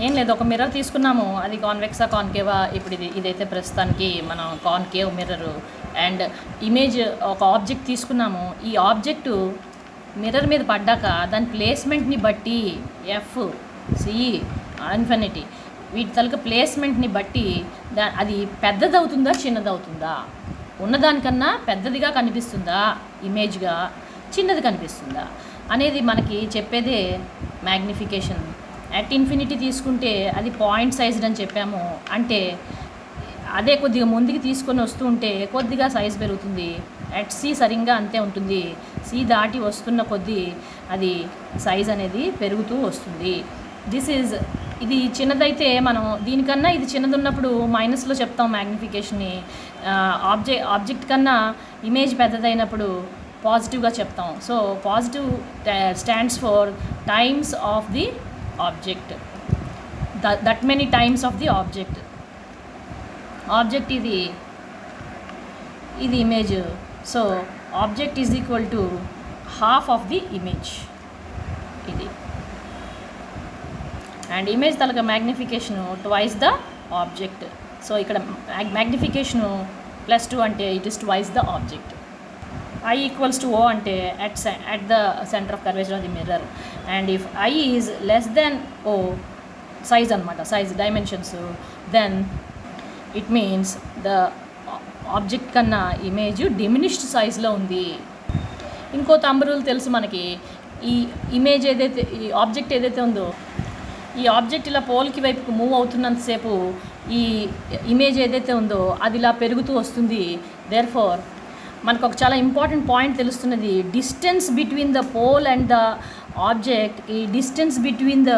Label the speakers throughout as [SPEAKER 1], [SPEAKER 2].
[SPEAKER 1] ఏం లేదు, ఒక మిర్రర్ తీసుకున్నాము, అది కాన్వెక్సా కాన్కేవా. ఇప్పుడు ఇదైతే ప్రస్తుతానికి మనం కాన్కేవ్ మిర్రరు. అండ్ ఇమేజ్ ఒక ఆబ్జెక్ట్ తీసుకున్నాము. ఈ ఆబ్జెక్టు మిర్రర్ మీద పడ్డాక దాని ప్లేస్మెంట్ని బట్టి ఎఫ్, సి, ఇన్ఫినిటీ వీటి తలక ప్లేస్మెంట్ని బట్టి అది పెద్దదవుతుందా చిన్నదవుతుందా, ఉన్నదానికన్నా పెద్దదిగా కనిపిస్తుందా ఇమేజ్గా, చిన్నది కనిపిస్తుందా అనేది మనకి చెప్పేదే మ్యాగ్నిఫికేషన్. అట్ ఇన్ఫినిటీ తీసుకుంటే అది పాయింట్ సైజ్డ్ అని చెప్పాము. అంటే అదే కొద్దిగా ముందుకు తీసుకొని వస్తూ ఉంటే కొద్దిగా సైజ్ పెరుగుతుంది. అట్ సి సరిగ్గా అంతే ఉంటుంది. సి దాటి వస్తున్న కొద్దీ అది సైజ్ అనేది పెరుగుతూ వస్తుంది. ఇది చిన్నదైతే మనం దీనికన్నా ఇది చిన్నది ఉన్నప్పుడు మైనస్లో చెప్తాం మ్యాగ్నిఫికేషన్ని. ఆబ్జెక్ట్ కన్నా ఇమేజ్ పెద్దదైనప్పుడు పాజిటివ్గా చెప్తాం. So positive stands for times of the object, that many times of the object. ఇది image. So object is equal to half of the image ఇది. అండ్ ఇమేజ్ తలక magnification twice the object. So ఇక్కడ magnification +2 అంటే it is twice the object. I equals to O అంటే at the center of curvature of the mirror. And if I is less than O, size అనమాట, size dimensions, then it means the object కన్నా image diminished సైజ్లో ఉంది. ఇంకో thumb rule తెలుసు మనకి. ఈ image ఏదైతే, ఈ ఆబ్జెక్ట్ ఏదైతే ఉందో, ఈ ఆబ్జెక్ట్ ఇలా పోల్కి వైపుకు మూవ్ అవుతున్నంతసేపు ఈ ఇమేజ్ ఏదైతే ఉందో అది ఇలా పెరుగుతూ వస్తుంది. దేర్ఫోర్ మనకు ఒక చాలా ఇంపార్టెంట్ పాయింట్ తెలుస్తున్నది. Distance between the pole and the object, ఈ distance between the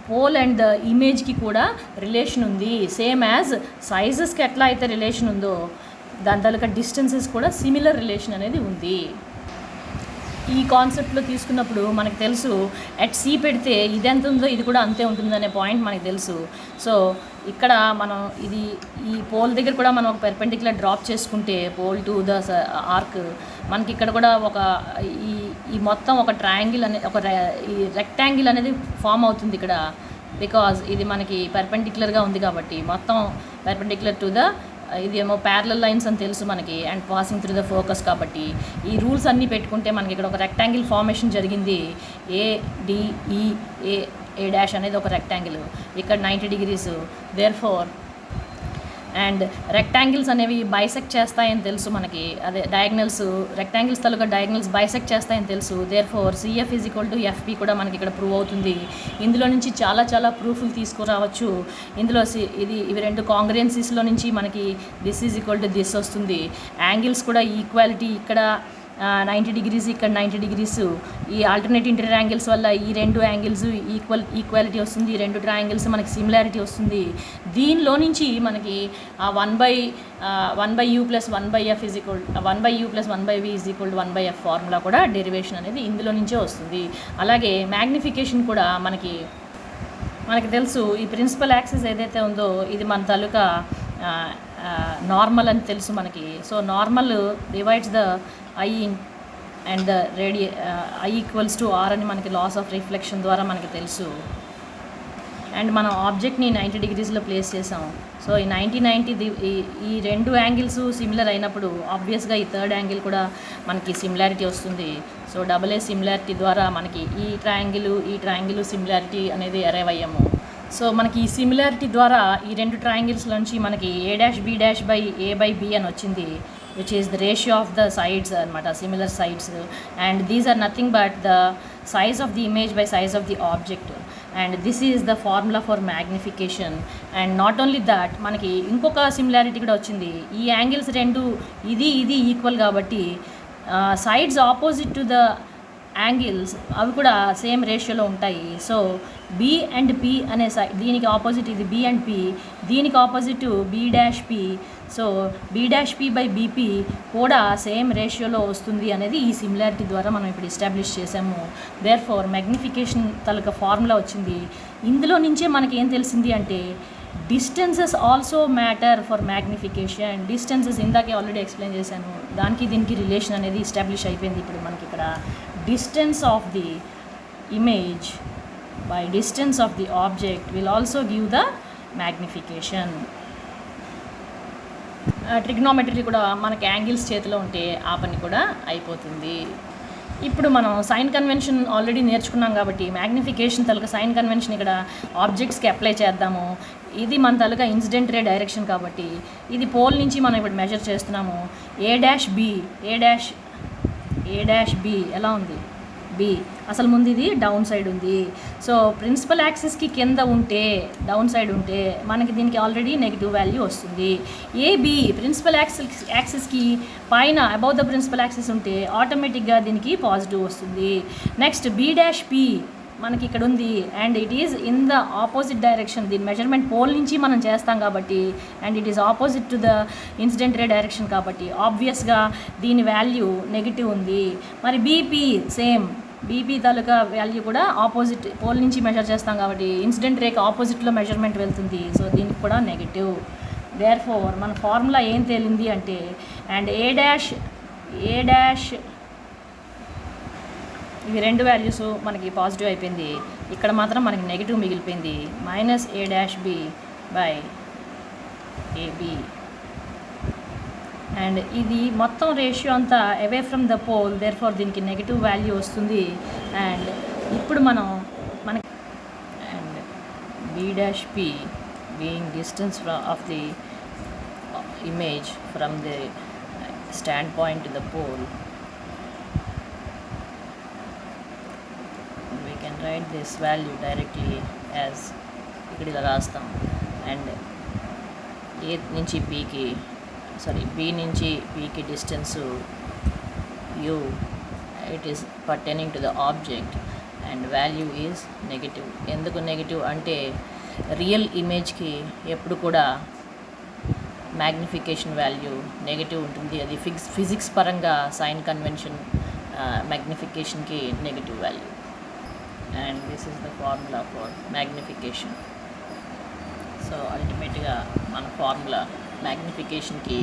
[SPEAKER 1] pole and the ఇమేజ్కి కూడా రిలేషన్ ఉంది. సేమ్ యాజ్ సైజెస్కి ఎట్లా అయితే రిలేషన్ ఉందో దాని తలక డిస్టెన్సెస్ కూడా సిమిలర్ రిలేషన్ అనేది ఉంది. ఈ కాన్సెప్ట్లో తీసుకున్నప్పుడు మనకు తెలుసు అట్ సి పెడితే ఇది ఎంత ఉందో ఇది కూడా అంతే ఉంటుందనే పాయింట్ మనకు తెలుసు. సో ఇక్కడ మనం ఈ పోల్ దగ్గర కూడా మనం ఒక పెర్పెండిక్యులర్ డ్రాప్ చేసుకుంటే పోల్ టు ద ఆర్క్, మనకి ఇక్కడ కూడా ఈ మొత్తం ఒక ట్రయాంగిల్ ఈ రెక్టాంగిల్ అనేది ఫామ్ అవుతుంది ఇక్కడ. బికాజ్ ఇది మనకి పెర్పెండిక్యులర్గా ఉంది కాబట్టి మొత్తం పెర్పెండిక్యులర్ టు ద, ఇదేమో ప్యారలల్ లైన్స్ అని తెలుసు మనకి, and passing through the focus. కాబట్టి ఈ రూల్స్ అన్నీ పెట్టుకుంటే మనకి ఇక్కడ ఒక రెక్టాంగిల్ ఫార్మేషన్ జరిగింది. ఏ డాష్ అనేది ఒక రెక్టాంగిల్, ఇక్కడ 90 degrees. దేర్ఫోర్ అండ్ రెక్టాంగిల్స్ అనేవి బైసెక్ట్ చేస్తాయని తెలుసు మనకి. అదే డయాగ్నల్స్, రెక్టాంగిల్స్ తాలూకా డయాగ్నల్స్ బైసెక్ట్ చేస్తాయని తెలుసు. Therefore CF is equal to FP కూడా మనకి ఇక్కడ ప్రూవ్ అవుతుంది. ఇందులో నుంచి చాలా ప్రూఫ్లు తీసుకురావచ్చు. ఇందులో ఇవి రెండు కాంగ్రెన్సీస్లో నుంచి మనకి this is equal to this వస్తుంది. యాంగిల్స్ కూడా ఈక్వాలిటీ, ఇక్కడ 90 degrees, ఇక్కడ 90 degrees. ఈ ఆల్టర్నేట్ ఇంటీరియర్ యాంగిల్స్ వల్ల ఈ రెండు యాంగిల్స్ ఈక్వాలిటీ వస్తుంది. ఈ రెండు ట్రయాంగిల్స్ మనకి సిమిలారిటీ వస్తుంది. దీనిలో నుంచి మనకి 1/u + 1/f = 1/u + 1/v = 1/f formula కూడా డెరివేషన్ అనేది ఇందులో నుంచే వస్తుంది. అలాగే మ్యాగ్నిఫికేషన్ కూడా మనకి తెలుసు. ఈ ప్రిన్సిపల్ యాక్సిస్ ఏదైతే ఉందో ఇది మన తాలూకా నార్మల్ అని తెలుసు మనకి. So normal divides the I and the I = R అని మనకి లాస్ ఆఫ్ రిఫ్లెక్షన్ ద్వారా మనకి తెలుసు. అండ్ మనం ఆబ్జెక్ట్ని 90 degreesలో ప్లేస్ చేసాం. సో ఈ 90 ఈ రెండు యాంగిల్స్ సిమిలర్ అయినప్పుడు ఆబ్వియస్గా ఈ థర్డ్ యాంగిల్ కూడా మనకి సిమిలారిటీ వస్తుంది. సో AA సిమిలారిటీ ద్వారా మనకి ఈ ట్రయాంగిల్ సిమిలారిటీ అనేది అరైవ్ అయ్యాము. సో మనకి ఈ సిమిలారిటీ ద్వారా ఈ రెండు ట్రయాంగిల్స్ నుంచి మనకి A'(B')/A/B అని వచ్చింది, which is the ratio of the sides అనమాట, similar sides. And these are nothing but the size of the image by size of the object. And this is the formula for magnification. And not only that, మనకి ఇంకొక similarity కూడా వచ్చింది. ఈ angles రెండు ఇది equal కాబట్టి sides opposite to the angles అవి కూడా సేమ్ రేషియోలో ఉంటాయి. సో B అండ్ P అనే సైడ్, దీనికి ఆపోజిట్ ఇది B అండ్ P, దీనికి ఆపోజిట్ B'P. సో B'P/BP కూడా సేమ్ రేషియోలో వస్తుంది అనేది ఈ సిమిలారిటీ ద్వారా మనం ఇప్పుడు ఎస్టాబ్లిష్ చేసాము. దేర్ఫోర్ మ్యాగ్నిఫికేషన్ తాలూకా ఫార్ములా వచ్చింది. ఇందులో నుంచే మనకి ఏం తెలిసింది అంటే distances also matter for magnification. Distances ఇందాకే ఆల్రెడీ ఎక్స్ప్లెయిన్ చేశాను, దానికి దీనికి రిలేషన్ అనేది ఎస్టాబ్లిష్ అయిపోయింది. ఇప్పుడు మనకి ఇక్కడ distance of the image by distance of the object will also give the magnification. Trigonometry కూడా మనకి యాంగిల్స్ చేతిలో ఉంటే ఆ పని కూడా అయిపోతుంది. ఇప్పుడు మనం సైన్ కన్వెన్షన్ ఆల్రెడీ నేర్చుకున్నాం కాబట్టి మ్యాగ్నిఫికేషన్ తాలూకా సైన్ కన్వెన్షన్ ఇక్కడ ఆబ్జెక్ట్స్కి అప్లై చేద్దాము. ఇది మన తాలూకా ఇన్సిడెంట్ రే డైరెక్షన్ కాబట్టి ఇది పోల్ నుంచి మనం ఇప్పుడు మెజర్ చేస్తున్నాము. ఏ డాష్ బి ఎలా ఉంది? బి అసలు ముందు ఇది డౌన్ సైడ్ ఉంది. సో ప్రిన్సిపల్ యాక్సిస్కి కింద ఉంటే డౌన్ సైడ్ ఉంటే మనకి దీనికి ఆల్రెడీ నెగిటివ్ వాల్యూ వస్తుంది. ఏబి ప్రిన్సిపల్ యాక్సిస్కి పైన అబౌవ్ ద ప్రిన్సిపల్ యాక్సిస్ ఉంటే ఆటోమేటిక్గా దీనికి పాజిటివ్ వస్తుంది. నెక్స్ట్ బి డాష్ పి మనకి ఇక్కడ ఉంది and it is in the opposite direction. దీని మెజర్మెంట్ పోల్ నుంచి మనం చేస్తాం కాబట్టి and it is opposite to the incident ray direction కాబట్టి ఆబ్వియస్గా దీని వాల్యూ నెగిటివ్ ఉంది. మరి బీపీ సేమ్, బీపీ తాలూకా వాల్యూ కూడా ఆపోజిట్ పోల్ నుంచి మెజర్ చేస్తాం కాబట్టి ఇన్సిడెంట్ రేకి ఆపోజిట్లో మెజర్మెంట్ వెళ్తుంది. సో దీనికి కూడా నెగిటివ్. దేర్ ఫోర్ మన ఫార్ములా ఏం తేలింది అంటే అండ్ ఏ డాష్ ఇవి రెండు వాల్యూస్ మనకి పాజిటివ్ అయిపోయింది. ఇక్కడ మాత్రం మనకి నెగిటివ్ మిగిలిపోయింది. Minus A dash B by AB. And ఇది మొత్తం రేషియో అంతా away from the pole, therefore దీనికి నెగిటివ్ వాల్యూ వస్తుంది. అండ్ ఇప్పుడు మనకి and B dash P being distance of the image from the stand point to the pole, we can write this value directly as ఇక్కడ ఇలా రాస్తాం. And ఏ నుంచి బీకి B నుంచి బీకి distance U, it is pertaining to the object and value is negative. ఎందుకు negative అంటే real ఇమేజ్కి ఎప్పుడు కూడా మ్యాగ్నిఫికేషన్ వాల్యూ నెగిటివ్ ఉంటుంది. అది ఫిజిక్స్ పరంగా సైన్ కన్వెన్షన్ మ్యాగ్నిఫికేషన్కి negative value. And this is the formula for magnification. So ultimately మన ఫార్ములా మ్యాగ్నిఫికేషన్కి